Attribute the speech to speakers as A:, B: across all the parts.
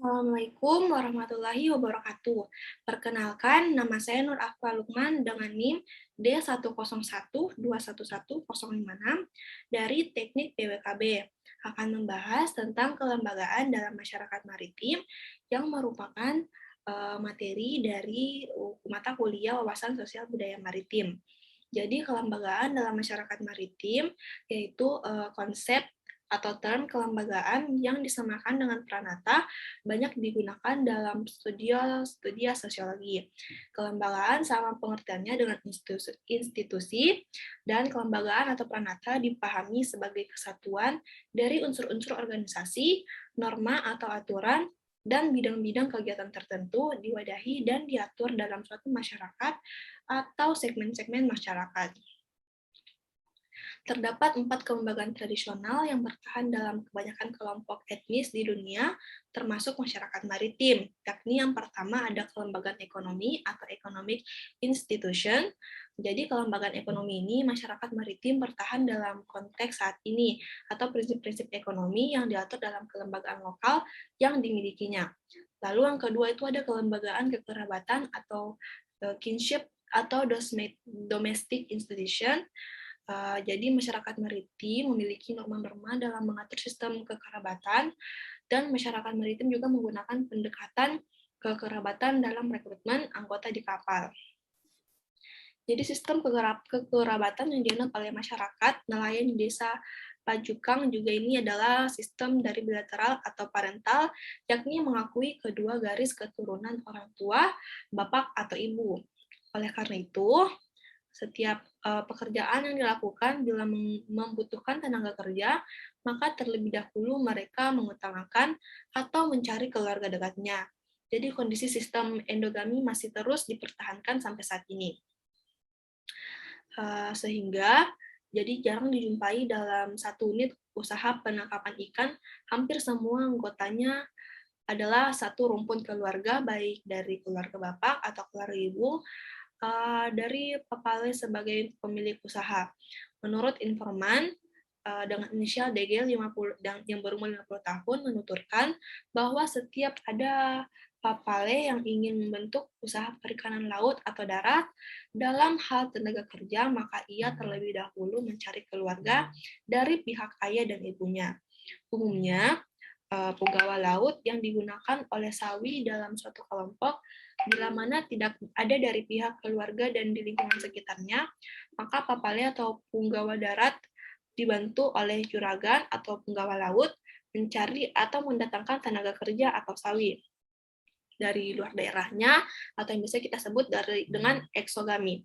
A: Assalamualaikum warahmatullahi wabarakatuh. Perkenalkan, nama saya Nur Afwa Lukman dengan NIM D101211056 dari Teknik BWKB. Akan membahas tentang kelembagaan dalam masyarakat maritim yang merupakan materi dari mata kuliah wawasan sosial budaya maritim. Jadi kelembagaan dalam masyarakat maritim yaitu konsep atau term kelembagaan yang disamakan dengan pranata banyak digunakan dalam studi sosiologi. Kelembagaan sama pengertiannya dengan institusi dan kelembagaan atau pranata dipahami sebagai kesatuan dari unsur-unsur organisasi, norma atau aturan, dan bidang-bidang kegiatan tertentu diwadahi dan diatur dalam suatu masyarakat atau segmen-segmen masyarakat. Terdapat 4 kelembagaan tradisional yang bertahan dalam kebanyakan kelompok etnis di dunia, termasuk masyarakat maritim, yakni yang pertama ada kelembagaan ekonomi atau economic institution. Jadi kelembagaan ekonomi ini masyarakat maritim bertahan dalam konteks saat ini, atau prinsip-prinsip ekonomi yang diatur dalam kelembagaan lokal yang dimilikinya. Lalu yang kedua itu ada kelembagaan kekerabatan atau kinship atau domestic institution. Jadi masyarakat maritim memiliki norma-norma dalam mengatur sistem kekerabatan, dan masyarakat maritim juga menggunakan pendekatan kekerabatan dalam rekrutmen anggota di kapal. Jadi sistem kekerabatan yang dianut oleh masyarakat nelayan di desa Pajukang juga ini adalah sistem dari bilateral atau parental, yakni mengakui kedua garis keturunan orang tua, bapak atau ibu. Oleh karena itu, setiap pekerjaan yang dilakukan bila membutuhkan tenaga kerja, maka terlebih dahulu mereka mengutamakan atau mencari keluarga dekatnya. Jadi kondisi sistem endogami masih terus dipertahankan sampai saat ini. Sehingga jadi jarang dijumpai dalam satu unit usaha penangkapan ikan, hampir semua anggotanya adalah satu rumpun keluarga, baik dari keluarga bapak atau keluarga ibu, dari Papale sebagai pemilik usaha. Menurut informan dengan inisial DG 50 yang berumur 50 tahun menuturkan bahwa setiap ada Papale yang ingin membentuk usaha perikanan laut atau darat, dalam hal tenaga kerja, maka ia terlebih dahulu mencari keluarga dari pihak ayah dan ibunya. Umumnya, penggawa laut yang digunakan oleh sawi dalam suatu kelompok, bila mana tidak ada dari pihak keluarga dan di lingkungan sekitarnya, maka papale atau punggawa darat dibantu oleh juragan atau punggawa laut mencari atau mendatangkan tenaga kerja atau sawi dari luar daerahnya, atau yang bisa kita sebut dengan eksogami.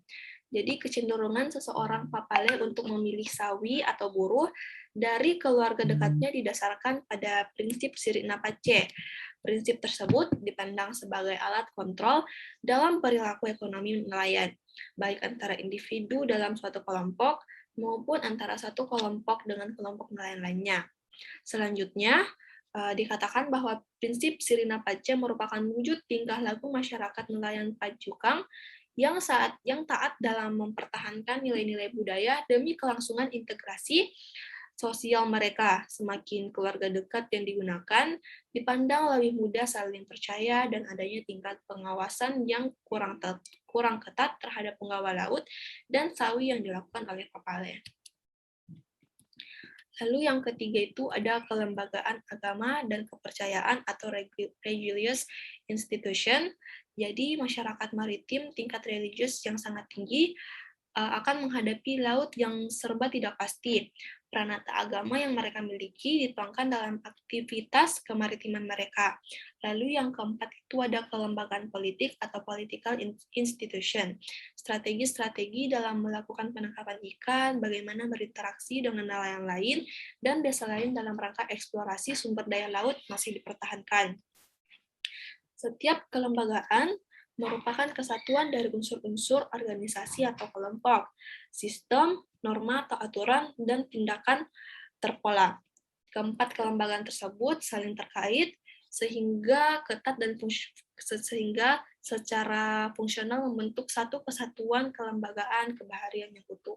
A: Jadi kecenderungan seseorang papale untuk memilih sawi atau buruh dari keluarga dekatnya didasarkan pada prinsip Sirina Pace. Prinsip tersebut dipandang sebagai alat kontrol dalam perilaku ekonomi nelayan, baik antara individu dalam suatu kelompok maupun antara satu kelompok dengan kelompok nelayan lainnya. Selanjutnya, dikatakan bahwa prinsip Sirina Pace merupakan wujud tingkah laku masyarakat nelayan Pajukang yang taat dalam mempertahankan nilai-nilai budaya demi kelangsungan integrasi sosial mereka. Semakin keluarga dekat yang digunakan, dipandang lebih mudah saling percaya dan adanya tingkat pengawasan yang kurang ketat terhadap penggawa laut dan sawi yang dilakukan oleh papale. Lalu yang ketiga itu ada kelembagaan agama dan kepercayaan atau religious institution. Jadi masyarakat maritim tingkat religius yang sangat tinggi akan menghadapi laut yang serba tidak pasti. Pranata agama yang mereka miliki dituangkan dalam aktivitas kemaritiman mereka. Lalu yang keempat itu ada kelembagaan politik atau political institution. Strategi-strategi dalam melakukan penangkapan ikan, bagaimana berinteraksi dengan nelayan lain, dan desa lain dalam rangka eksplorasi sumber daya laut masih dipertahankan. Setiap kelembagaan merupakan kesatuan dari unsur-unsur organisasi atau kelompok, sistem, norma atau aturan, dan tindakan terpola. Keempat kelembagaan tersebut saling terkait sehingga ketat dan sehingga secara fungsional membentuk satu kesatuan kelembagaan kebaharian yang utuh.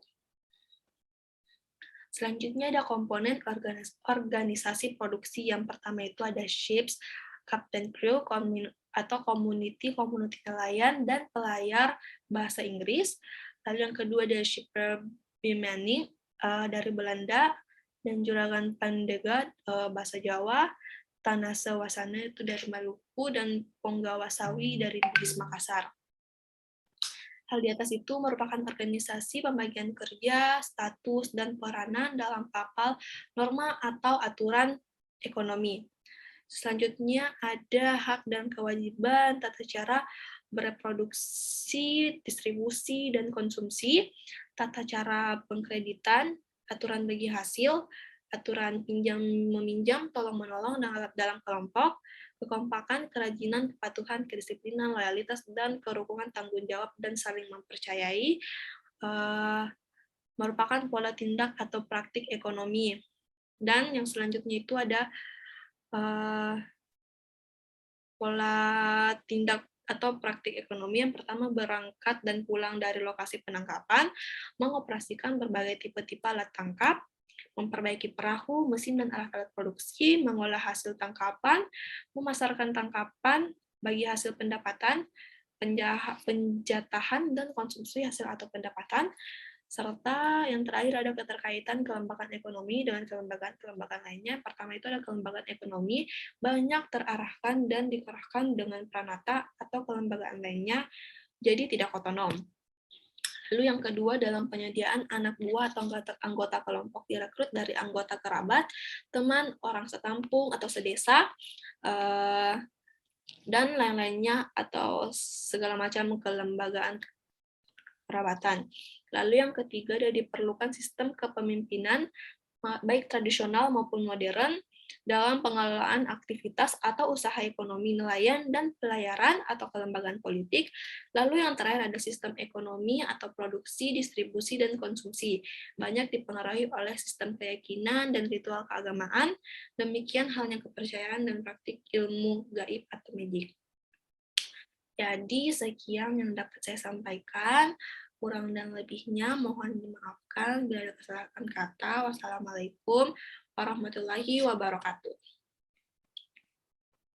A: Selanjutnya ada komponen organisasi produksi. Yang pertama itu ada ships kapten kru, atau community nelayan, dan pelayar bahasa Inggris. Lalu yang kedua ada shipper Bimani dari Belanda, dan Juragan Pandega bahasa Jawa, Tanah Sewasana itu dari Maluku, dan Ponggawa Sawi dari Bugis Makassar. Hal di atas itu merupakan organisasi pembagian kerja, status, dan peranan dalam kapal, norma atau aturan ekonomi. Selanjutnya ada hak dan kewajiban, tata cara bereproduksi, distribusi, dan konsumsi, tata cara pengkreditan, aturan bagi hasil, aturan pinjam-meminjam, tolong-menolong dalam kelompok, kekompakan, kerajinan, kepatuhan, kedisiplinan, loyalitas, dan kerukunan tanggung jawab dan saling mempercayai, merupakan pola tindak atau praktik ekonomi. Dan yang selanjutnya itu ada pola tindak atau praktik ekonomi. Yang pertama, berangkat dan pulang dari lokasi penangkapan, mengoperasikan berbagai tipe-tipe alat tangkap, memperbaiki perahu, mesin, dan alat-alat produksi, mengolah hasil tangkapan, memasarkan tangkapan bagi hasil pendapatan, penjatahan, dan konsumsi hasil atau pendapatan, serta yang terakhir ada keterkaitan kelembagaan ekonomi dengan kelembagaan lainnya. Pertama itu ada kelembagaan ekonomi, banyak terarahkan dan dikerahkan dengan pranata atau kelembagaan lainnya, jadi tidak otonom. Lalu yang kedua, dalam penyediaan anak buah atau anggota kelompok direkrut dari anggota kerabat, teman, orang sekampung atau sedesa, dan lain-lainnya, atau segala macam kelembagaan perabatan. Lalu yang ketiga, ada diperlukan sistem kepemimpinan baik tradisional maupun modern dalam pengelolaan aktivitas atau usaha ekonomi nelayan dan pelayaran atau kelembagaan politik. Lalu yang terakhir ada sistem ekonomi atau produksi, distribusi, dan konsumsi. Banyak dipengaruhi oleh sistem keyakinan dan ritual keagamaan, demikian halnya kepercayaan dan praktik ilmu gaib atau magic. Jadi sekian yang dapat saya sampaikan. Kurang dan lebihnya mohon dimaafkan bila ada kesalahan kata. Wassalamualaikum warahmatullahi wabarakatuh.